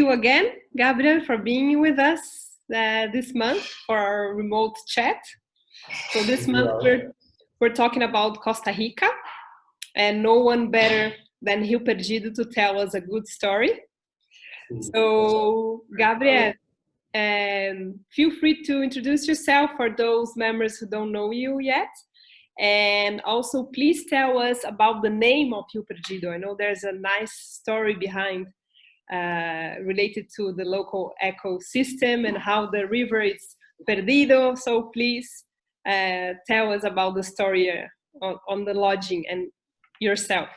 you again, Gabriel, for being with us this month for our remote chat. So this month we're talking about Costa Rica, and no one better than Rio Perdido to tell us a good story. So, Gabriel, feel free to introduce yourself for those members who don't know you yet. And also, please tell us about the name of Rio Perdido. I know there's a nice story behind related to the local ecosystem and how the river is perdido. So please tell us about the story on the lodging and yourself.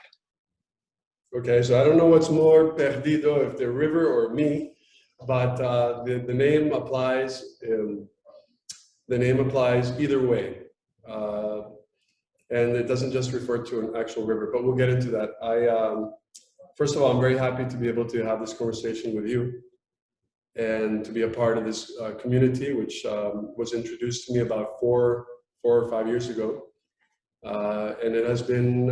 Okay, so I don't know what's more perdido, if the river or me, but the name applies. The name applies either way, and it doesn't just refer to an actual river. But we'll get into that. First of all, I'm very happy to be able to have this conversation with you and to be a part of this community, which was introduced to me about four or 5 years ago, and it has been.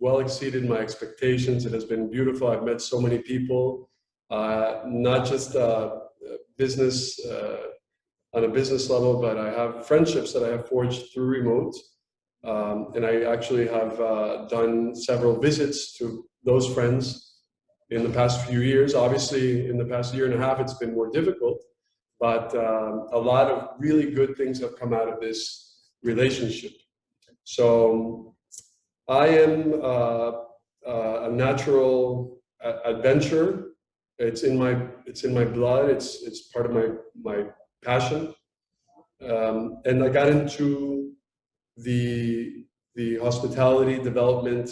Well exceeded my expectations. It has been beautiful. I've met so many people, not just business on a business level, but I have friendships that I have forged through remote. And I actually have done several visits to those friends in the past few years. Obviously, in the past year and a half, it's been more difficult, but a lot of really good things have come out of this relationship. So I am a natural adventurer. It's in my blood. It's part of my passion. And I got into the hospitality development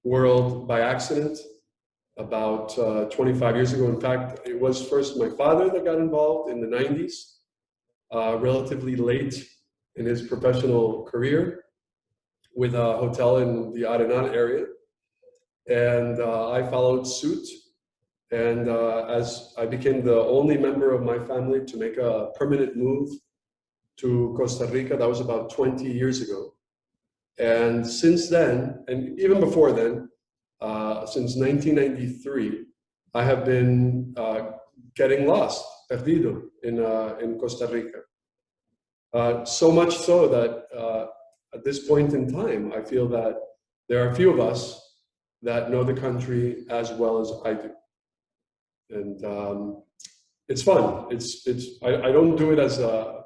world by accident about 25 years ago. In fact, it was first my father that got involved in the 90s, relatively late in his professional career, with a hotel in the Arenal area, and I followed suit. And as I became the only member of my family to make a permanent move to Costa Rica, that was about 20 years ago. And since then, and even before then, since 1993, I have been getting lost, perdido, in Costa Rica. So much so that at this point in time, I feel that there are a few of us that know the country as well as I do. And it's fun. I don't do it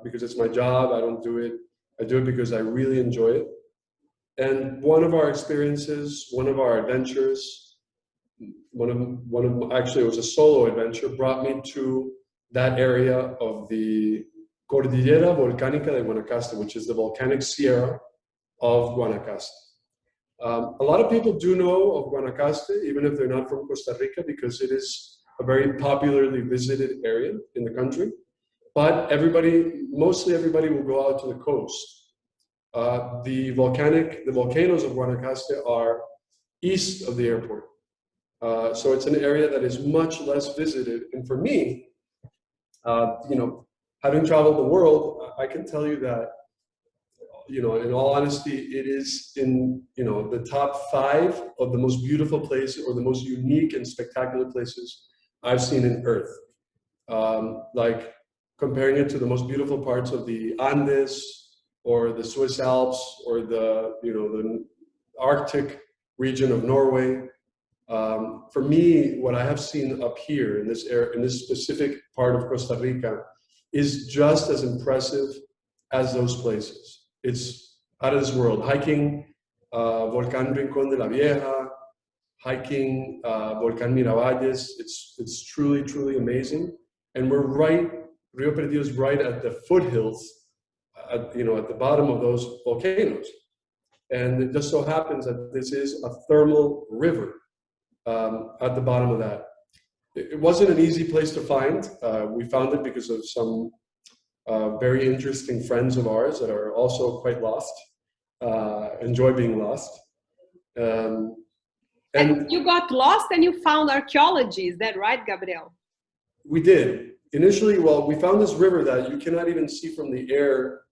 because it's my job. I don't do it. I do it because I really enjoy it. And one of our experiences, one of our adventures, actually it was a solo adventure, brought me to that area of the Cordillera Volcánica de Guanacaste, which is the volcanic sierra of Guanacaste. A lot of people do know of Guanacaste, even if they're not from Costa Rica, because it is a very popularly visited area in the country. But mostly everybody will go out to the coast. The volcanoes of Guanacaste are east of the airport. So it's an area that is much less visited. And for me, having traveled the world, I can tell you that, in all honesty, it is in, the top 5 of the most beautiful places or the most unique and spectacular places I've seen in Earth. Like comparing it to the most beautiful parts of the Andes or the Swiss Alps or the Arctic region of Norway. For me, what I have seen up here in this specific part of Costa Rica is just as impressive as those places. It's out of this world. Hiking Volcán Rincón de la Vieja, hiking Volcán Miravalles. It's truly, truly amazing. And Rio Perdido is right at the foothills, at the bottom of those volcanoes. And it just so happens that this is a thermal river at the bottom of that. It wasn't an easy place to find. We found it because of some very interesting friends of ours that are also quite lost, enjoy being lost. And you got lost and you found archaeology, is that right, Gabriel? We did. Initially, well, we found this river that you cannot even see from the air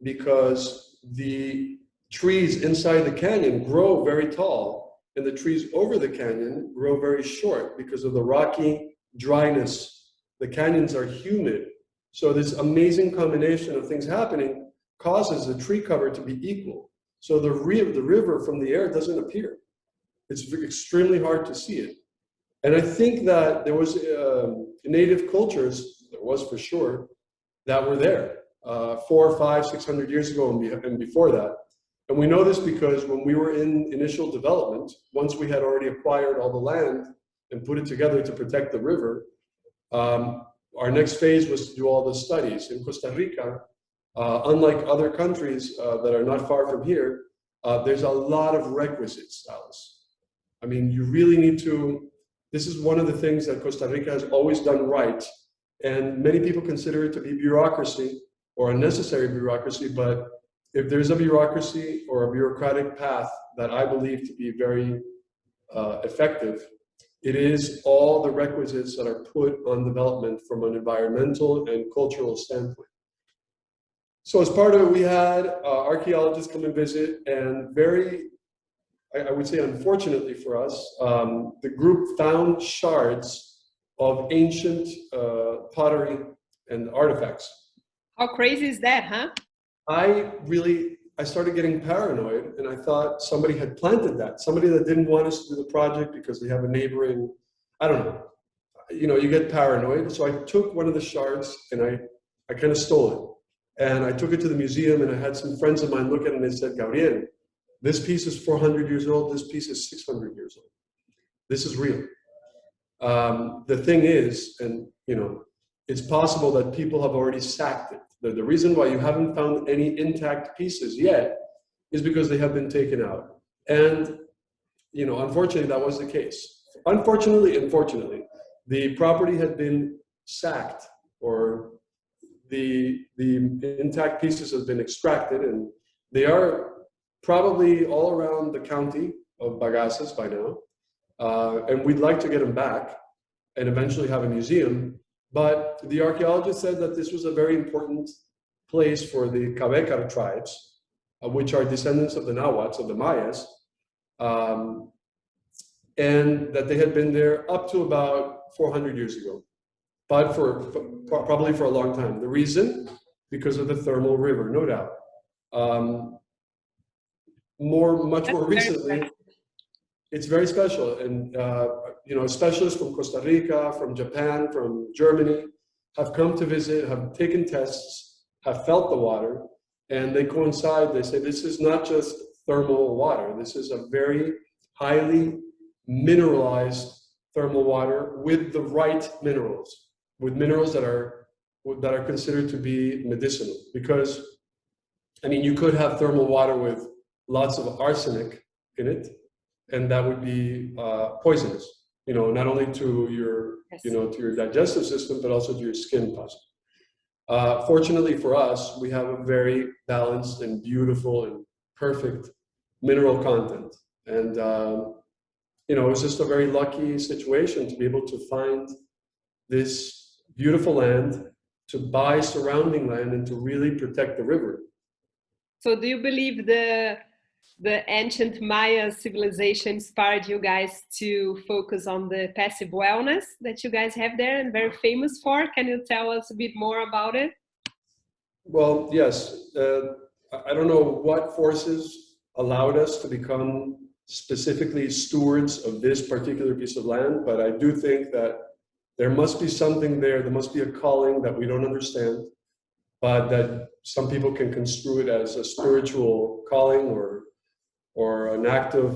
because the trees inside the canyon grow very tall. and the trees over the canyon grow very short because of the rocky dryness. The canyons are humid. So this amazing combination of things happening causes the tree cover to be equal. So the river from the air doesn't appear. It's extremely hard to see it. And I think that there was native cultures, there was for sure, that were there 400, 500, 600 years ago and before that. And we know this because when we were in initial development, once we had already acquired all the land and put it together to protect the river, our next phase was to do all the studies. In Costa Rica, unlike other countries that are not far from here, there's a lot of requisites, Alice. I mean, you really need to, this is one of the things that Costa Rica has always done right. And many people consider it to be bureaucracy or unnecessary bureaucracy, but if there's a bureaucracy or a bureaucratic path that I believe to be very effective, it is all the requisites that are put on development from an environmental and cultural standpoint. So as part of it, we had archaeologists come and visit, and very, I would say unfortunately for us, the group found shards of ancient pottery and artifacts. How crazy is that, huh? I started getting paranoid, and I thought somebody had planted that. Somebody that didn't want us to do the project because we have a neighboring, I don't know. You know, you get paranoid. So I took one of the shards and I kind of stole it. And I took it to the museum, and I had some friends of mine look at it and they said, Gabriel, this piece is 400 years old. This piece is 600 years old. This is real. The thing is, and you know, it's possible that people have already sacked it. The reason why you haven't found any intact pieces yet is because they have been taken out. And, you know, unfortunately, that was the case. Unfortunately, the property had been sacked, or the intact pieces have been extracted, and they are probably all around the county of Bagaces by now. And we'd like to get them back and eventually have a museum. But the archaeologist said that this was a very important place for the Cabecar tribes, which are descendants of the Nahuatls, of the Mayas, and that they had been there up to about 400 years ago, but probably for a long time. The reason? Because of the thermal river, no doubt. Much more recently, it's very special, and you know, specialists from Costa Rica, from Japan, from Germany have come to visit, have taken tests, have felt the water, and they coincide. They say this is not just thermal water. This is a very highly mineralized thermal water with the right minerals, with minerals that are considered to be medicinal. Because, I mean, you could have thermal water with lots of arsenic in it, and that would be poisonous, you know, not only to your, you know, to your digestive system, but also to your skin possibly. Fortunately for us, we have a very balanced and beautiful and perfect mineral content. And, you know, it was just a very lucky situation to be able to find this beautiful land, to buy surrounding land, and to really protect the river. So do you believe the ancient Maya civilization inspired you guys to focus on the passive wellness that you guys have there and very famous for? Can you tell us a bit more about it? Well, yes. I don't know what forces allowed us to become specifically stewards of this particular piece of land, but I do think that there must be something there. There must be a calling that we don't understand, but that some people can construe it as a spiritual calling or an act of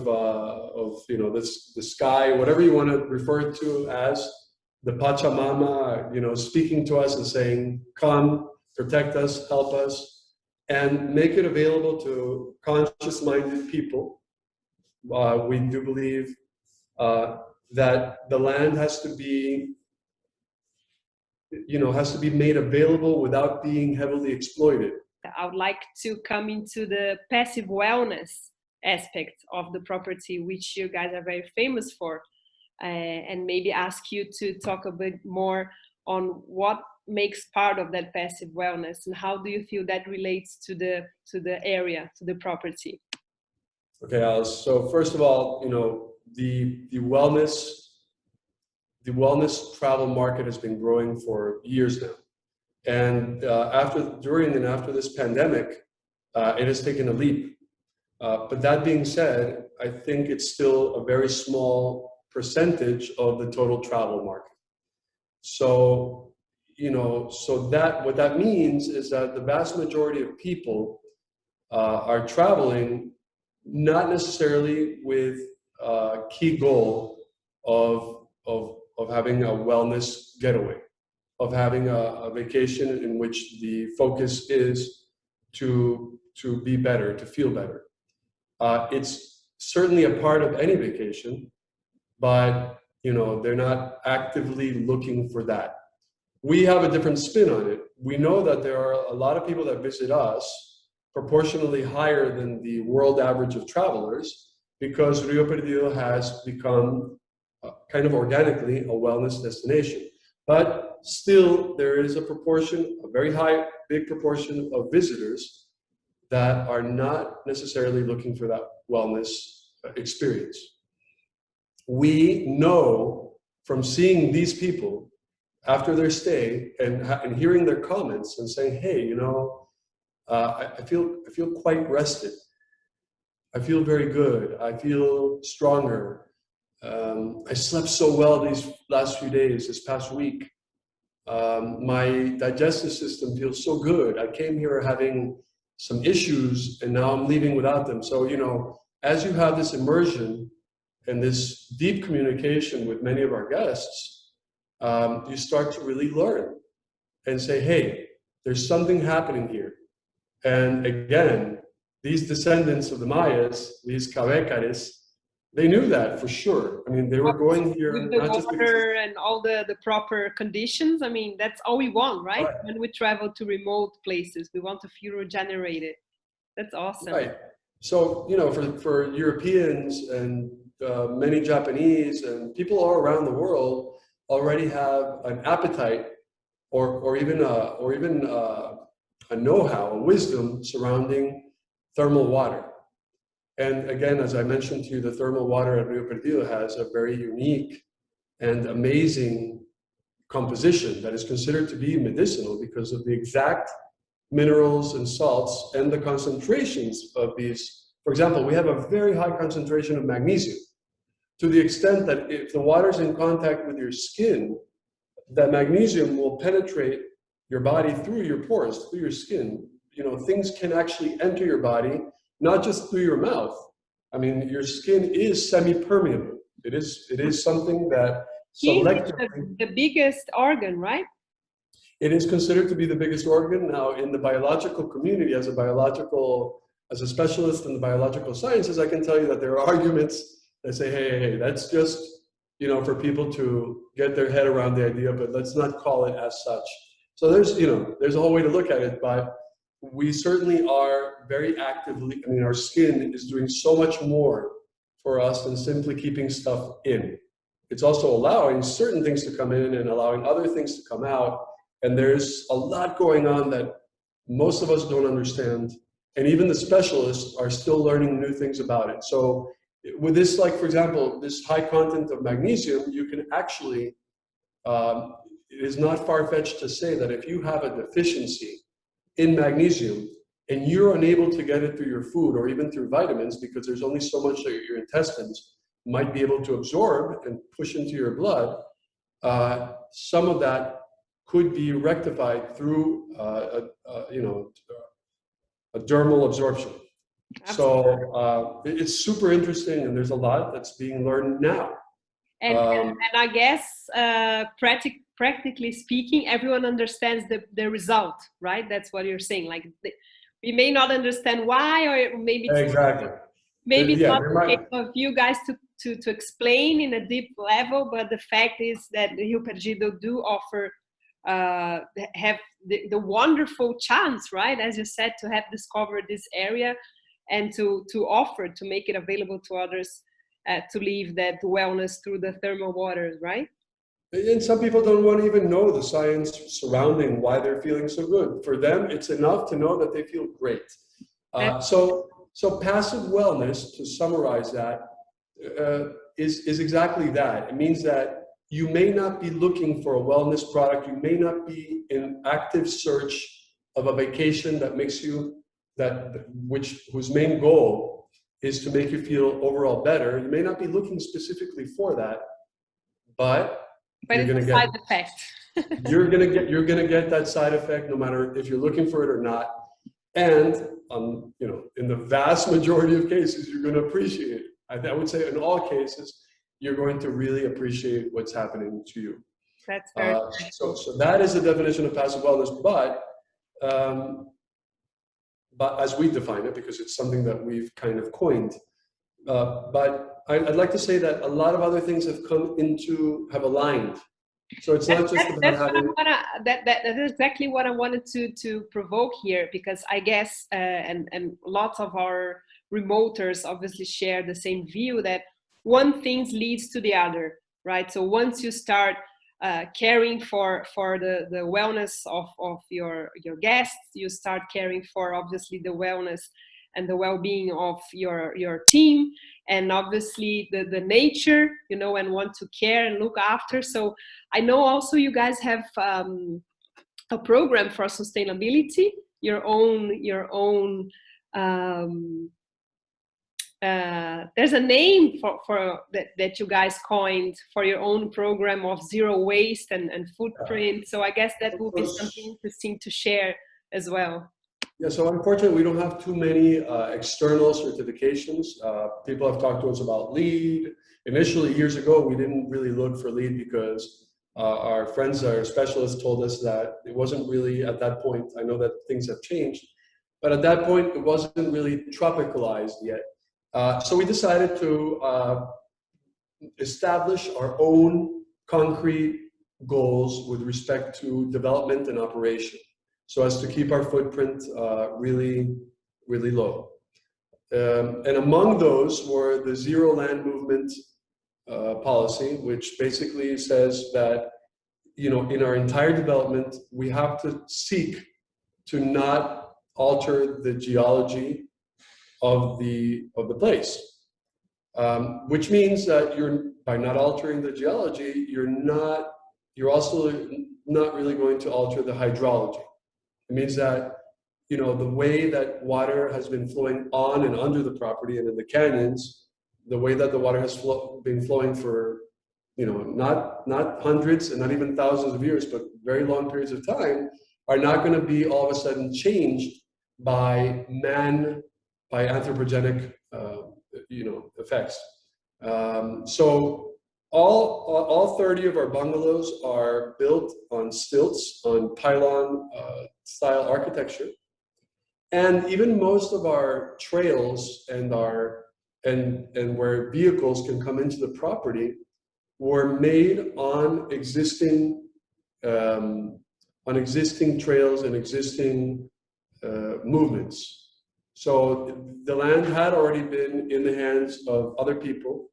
you know, the sky, whatever you want to refer to as, the Pachamama, you know, speaking to us and saying, come, protect us, help us, and make it available to conscious-minded people. We do believe that the land has to be, you know, has to be made available without being heavily exploited. I would like to come into the passive wellness aspect of the property, which you guys are very famous for, and maybe ask you to talk a bit more on what makes part of that passive wellness, and how do you feel that relates to the area, to the property? Okay, Alice. So first of all, you know, the wellness travel market has been growing for years now. And during and after this pandemic, it has taken a leap. But that being said, I think it's still a very small percentage of the total travel market. So, what that means is that the vast majority of people are traveling not necessarily with a key goal of having a wellness getaway, of having a vacation in which the focus is to be better, to feel better. It's certainly a part of any vacation, but they're not actively looking for that. We have a different spin on it. We know that there are a lot of people that visit us, proportionally higher than the world average of travelers, because Rio Perdido has become kind of organically a wellness destination. But still, there is a very big proportion of visitors that are not necessarily looking for that wellness experience. We know from seeing these people after their stay and hearing their comments and saying, hey, I feel quite rested. I feel very good. I feel stronger. I slept so well these last few days, this past week. My digestive system feels so good. I came here having some issues and now I'm leaving without them. So, as you have this immersion and this deep communication with many of our guests, you start to really learn and say, hey, there's something happening here. And again, these descendants of the Mayas, these Cabecares, they knew that for sure. I mean, they were going here with the water and all the proper conditions. I mean, that's all we want, right? When we travel to remote places, we want to feel regenerated. That's awesome. Right. So, for Europeans and many Japanese and people all around the world already have an appetite or even a know-how, a wisdom surrounding thermal water. And again, as I mentioned to you, the thermal water at Rio Perdido has a very unique and amazing composition that is considered to be medicinal because of the exact minerals and salts and the concentrations of these. For example, we have a very high concentration of magnesium, to the extent that if the water is in contact with your skin, that magnesium will penetrate your body through your pores, through your skin. Things can actually enter your body, not just through your mouth. I mean, your skin is semi-permeable. It is something that selectively... the biggest organ, right? It is considered to be the biggest organ. Now, in the biological community, as a specialist in the biological sciences, I can tell you that there are arguments that say, hey, that's just, for people to get their head around the idea, but let's not call it as such. So there's a whole way to look at it, but we certainly are very actively, our skin is doing so much more for us than simply keeping stuff in. It's also allowing certain things to come in and allowing other things to come out. And there's a lot going on that most of us don't understand. And even the specialists are still learning new things about it. So with this, for example, this high content of magnesium, you can actually, it is not far-fetched to say that if you have a deficiency in magnesium and you're unable to get it through your food or even through vitamins, because there's only so much that your intestines might be able to absorb and push into your blood, some of that could be rectified through a dermal absorption. Absolutely. So it's super interesting, and there's a lot that's being learned now. And I guess practically speaking, everyone understands the result, right? That's what you're saying. We may not understand why, or maybe exactly. Maybe it's not the case of you guys to explain in a deep level, but the fact is that Rio Perdido do offer have the wonderful chance, right? As you said, to have discovered this area and to offer, to make it available to others, to live that wellness through the thermal waters, right? And some people don't want to even know the science surrounding why they're feeling so good. For them, it's enough to know that they feel great. So passive wellness, to summarize that, is exactly that. It means that you may not be looking for a wellness product. You may not be in active search of a vacation that makes you whose main goal is to make you feel overall better. You may not be looking specifically for that, but you're going to get side effect. you're going to get that side effect no matter if you're looking for it or not. And you know, in the vast majority of cases, you're going to appreciate it. I would say in all cases, you're going to really appreciate what's happening to you. That's very so that is the definition of passive wellness, but as we define it, because it's something that we've kind of coined. But I'd like to say that a lot of other things have have aligned. So it's not just about having. That is exactly what I wanted to provoke here, because I guess and lots of our remoters obviously share the same view that one thing leads to the other, right? So once you start caring for the wellness of your guests, you start caring for obviously the wellness and the well-being of your team, and obviously the nature, you know, and want to care and look after. So I know also you guys have a program for sustainability, your own there's a name for that you guys coined for your own program of zero waste and footprint. So I guess that will be something interesting to share as well. Yeah, so unfortunately, we don't have too many external certifications. People have talked to us about LEED. Initially, years ago, we didn't really look for LEED because our friends, our specialists told us that it wasn't really at that point. I know that things have changed, but at that point, it wasn't really tropicalized yet. So we decided to establish our own concrete goals with respect to development and operation, so as to keep our footprint really, really low. And among those were the zero land movement policy, which basically says that, you know, in our entire development, we have to seek to not alter the geology of the place, which means that by not altering the geology, you're also not really going to alter the hydrology. It means that, you know, the way that water has been flowing on and under the property and in the canyons, the way that the water has been flowing for, you know, not hundreds and not even thousands of years, but very long periods of time, are not going to be all of a sudden changed by anthropogenic, you know, effects. So all 30 of our bungalows are built on stilts, on pylon style architecture, and even most of our trails and where vehicles can come into the property were made on existing trails and existing movements. So the land had already been in the hands of other people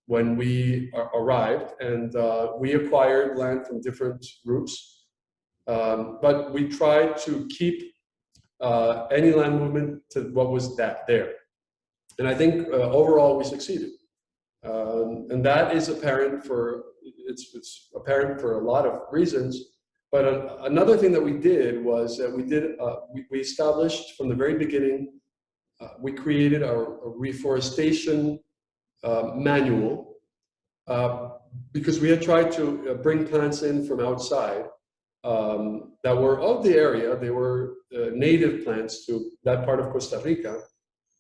when we arrived, and we acquired land from different groups. But we tried to keep any land movement to what was there. And I think overall we succeeded. And that is apparent it's apparent for a lot of reasons. But another thing that we did was that we established from the very beginning, we created a reforestation manual, because we had tried to bring plants in from outside that were of the area. They were native plants to that part of Costa Rica,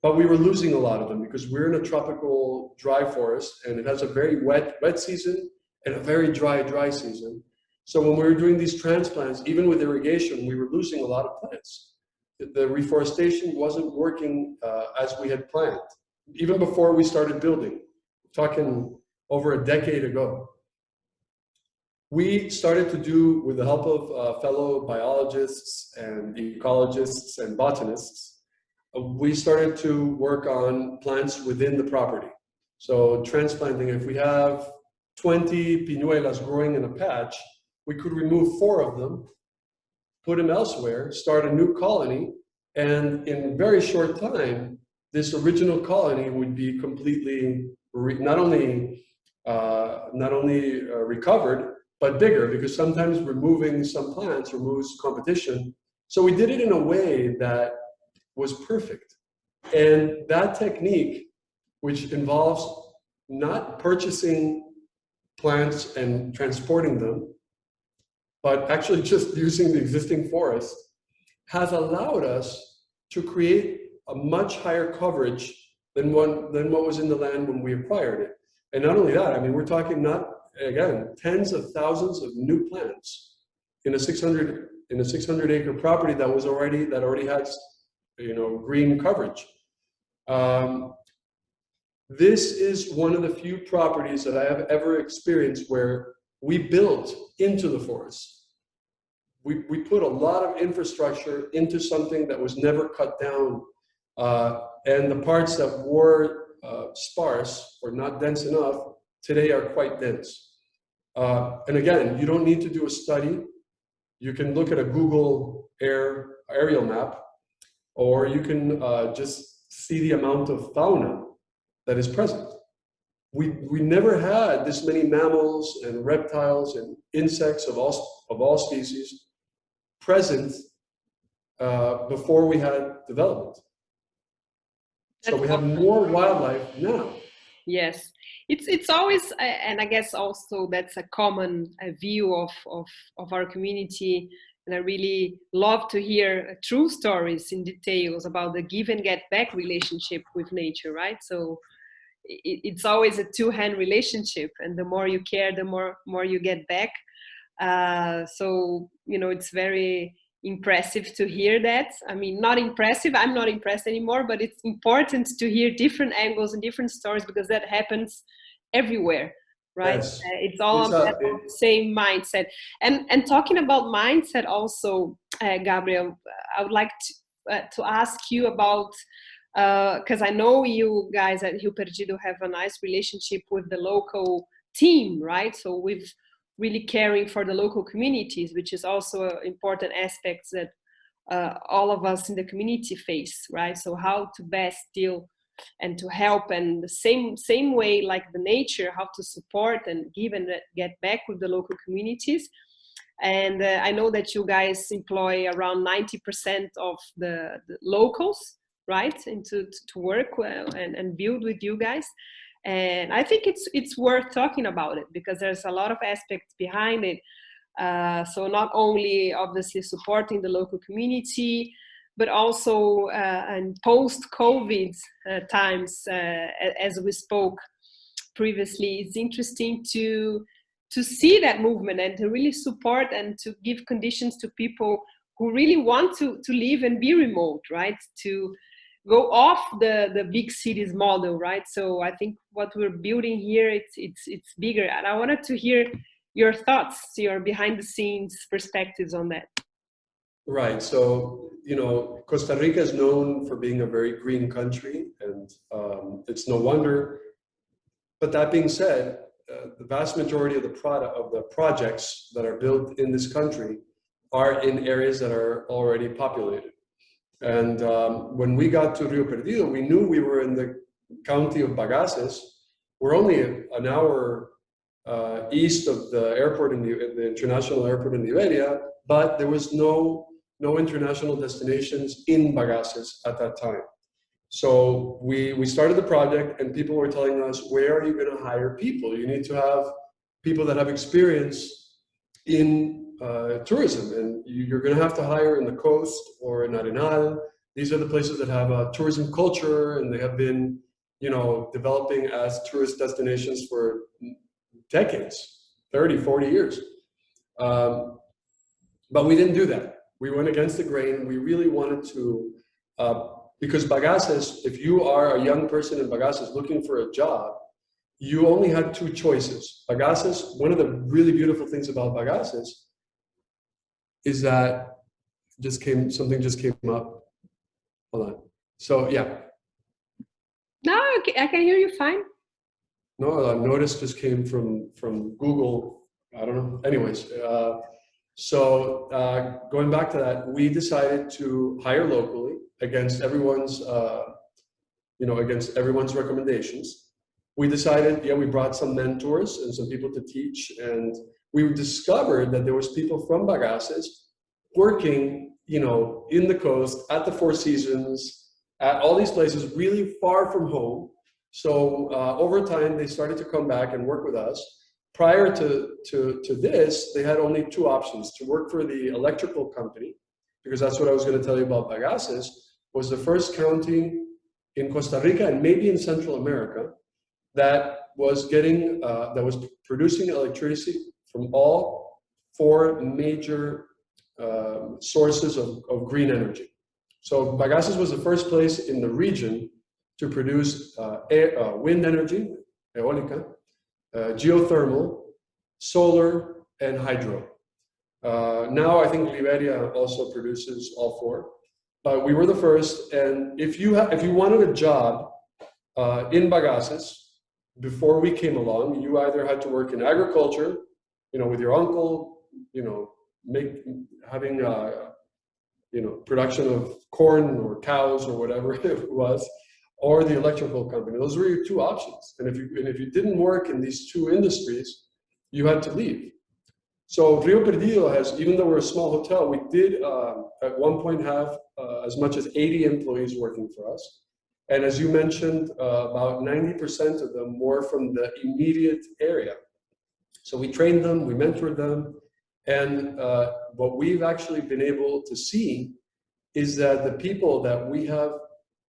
but we were losing a lot of them because we're in a tropical dry forest, and it has a very wet season and a very dry season. So when we were doing these transplants, even with irrigation, we were losing a lot of plants. The reforestation wasn't working as we had planned, even before we started building, talking over a decade ago. We started to do, with the help of fellow biologists and ecologists and botanists, we started to work on plants within the property. So transplanting, if we have 20 pinuelas growing in a patch, we could remove 4 of them, put them elsewhere, start a new colony, and in a very short time, this original colony would be completely not only recovered, but bigger, because sometimes removing some plants removes competition. So we did it in a way that was perfect. And that technique, which involves not purchasing plants and transporting them, but actually just using the existing forest, has allowed us to create a much higher coverage than what was in the land when we acquired it. And not only that, I mean, we're talking tens of thousands of new plants in a 600 acre property that already has, green coverage. This is one of the few properties that I have ever experienced where we built into the forest. We put a lot of infrastructure into something that was never cut down, and the parts that were sparse or not dense enough today are quite dense. And again, you don't need to do a study. You can look at a Google aerial map, or you can just see the amount of fauna that is present. We never had this many mammals and reptiles and insects of all species present before we had development. So we have more wildlife now. Yes, it's always, and I guess also that's a common view of our community. And I really love to hear true stories in details about the give and get back relationship with nature, right? So it's always a two-hand relationship, and the more you care, the more you get back. So, it's very impressive to hear that. I mean, not impressive, I'm not impressed anymore, but it's important to hear different angles and different stories, because that happens everywhere, right? Yes. It's all about the same mindset. And talking about mindset also, Gabriel, I would like to ask you about, because I know you guys at Rio Perdido have a nice relationship with the local team, right? So we've really caring for the local communities, which is also an important aspect that all of us in the community face, right? So how to best deal and to help, and the same way like the nature, how to support and give and get back with the local communities. And I know that you guys employ around 90% of the locals, right, and to work and build with you guys. And I think it's worth talking about it, because there's a lot of aspects behind it. So not only obviously supporting the local community, but also in post-COVID times, as we spoke previously, it's interesting to see that movement and to really support and to give conditions to people who really want to live and be remote, right? To go off the big cities model, right? So I think what we're building here, it's bigger. And I wanted to hear your thoughts, your behind the scenes perspectives on that. Right. So, Costa Rica is known for being a very green country, and it's no wonder. But that being said, the vast majority of the projects that are built in this country are in areas that are already populated. And when we got to Rio Perdido, we knew we were in the county of Bagaces. We're only an hour east of the airport, the international airport in Liberia, but there was no international destinations in Bagaces at that time. So we started the project, and people were telling us, where are you going to hire people? You need to have people that have experience in tourism, and you're going to have to hire in the coast or in Arenal. These are the places that have a tourism culture, and they have been, developing as tourist destinations for decades, 30, 40 years. But we didn't do that. We went against the grain. We really wanted to, because Bagaces, if you are a young person in Bagaces looking for a job, you only had two choices. Bagaces, one of the really beautiful things about Bagaces is that something just came up. Hold on. So, yeah. No, I can hear you fine. No, a notice just came from Google. I don't know. Anyways, so going back to that, we decided to hire locally against everyone's, against everyone's recommendations. we decided, we brought some mentors and some people to teach, and we discovered that there was people from Bagaces working, in the coast, at the Four Seasons, at all these places really far from home. So over time, they started to come back and work with us. Prior to this, they had only two options: to work for the electrical company, because that's what I was going to tell you about. Bagaces was the first county in Costa Rica and maybe in Central America that was producing electricity from all four major sources of green energy. So Bagaces was the first place in the region to produce wind energy, eólica, geothermal, solar, and hydro. Now I think Liberia also produces all four, but we were the first. And if you wanted a job in Bagaces before we came along, you either had to work in agriculture, with your uncle, having production of corn or cows or whatever it was, or the electrical company. Those were your two options. And if you didn't work in these two industries, you had to leave. So Rio Perdido has, even though we're a small hotel, we did at one point have as much as 80 employees working for us. And as you mentioned, about 90% of them were from the immediate area. So we trained them, we mentored them, and what we've actually been able to see is that the people that we have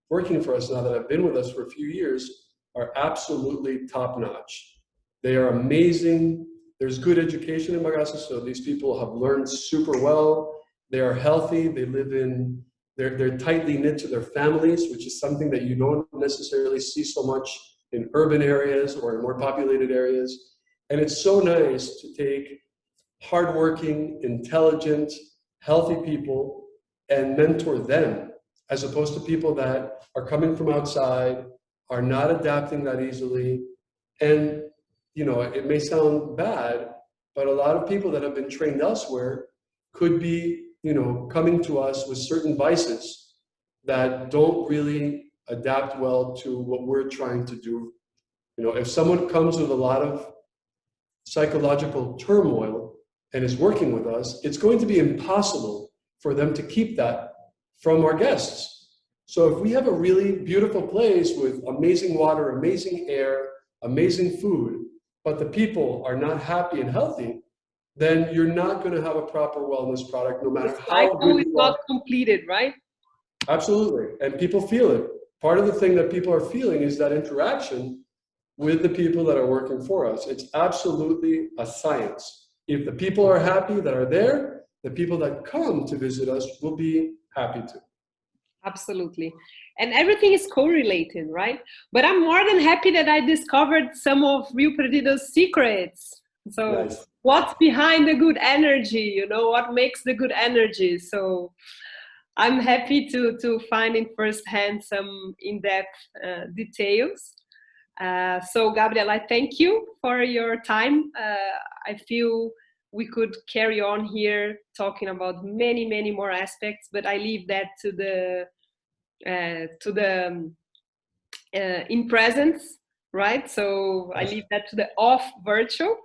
working for us now, that have been with us for a few years, are absolutely top-notch. They are amazing. There's good education in Bagaces, so these people have learned super well. They are healthy. They live in, they're tightly knit to their families, which is something that you don't necessarily see so much in urban areas or in more populated areas. And it's so nice to take hardworking, intelligent, healthy people and mentor them, as opposed to people that are coming from outside, are not adapting that easily. And, it may sound bad, but a lot of people that have been trained elsewhere could be, coming to us with certain vices that don't really adapt well to what we're trying to do. If someone comes with a lot of psychological turmoil and is working with us, it's going to be impossible for them to keep that from our guests. So if we have a really beautiful place with amazing water, amazing air, amazing food, but the people are not happy and healthy, then you're not going to have a proper wellness product, no matter how good it's not completed, right? Absolutely. And people feel it. Part of the thing that people are feeling is that interaction with the people that are working for us. It's absolutely a science. If the people are happy that are there, the people that come to visit us will be happy too. Absolutely. And everything is correlated, right? But I'm more than happy that I discovered some of Rio Perdido's secrets. So nice. What's behind the good energy, what makes the good energy? So I'm happy to find in firsthand some in-depth details. So Gabriel, I thank you for your time. I feel we could carry on here talking about many, many more aspects, but I leave that to the in presence, right? So I leave that to the off virtual.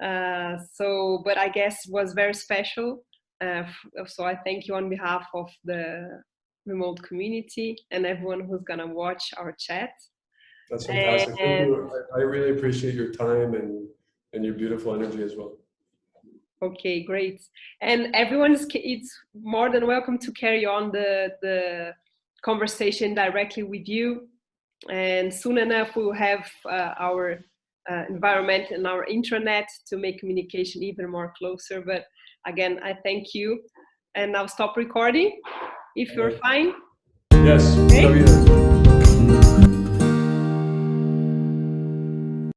But I guess it was very special. So I thank you on behalf of the remote community and everyone who's gonna watch our chat. That's fantastic. Thank you. I really appreciate your time and your beautiful energy as well. Okay, great. And everyone is more than welcome to carry on the conversation directly with you. And soon enough, we'll have our environment and our intranet to make communication even more closer. But again, I thank you. And I'll stop recording if you're fine. Yes. Okay.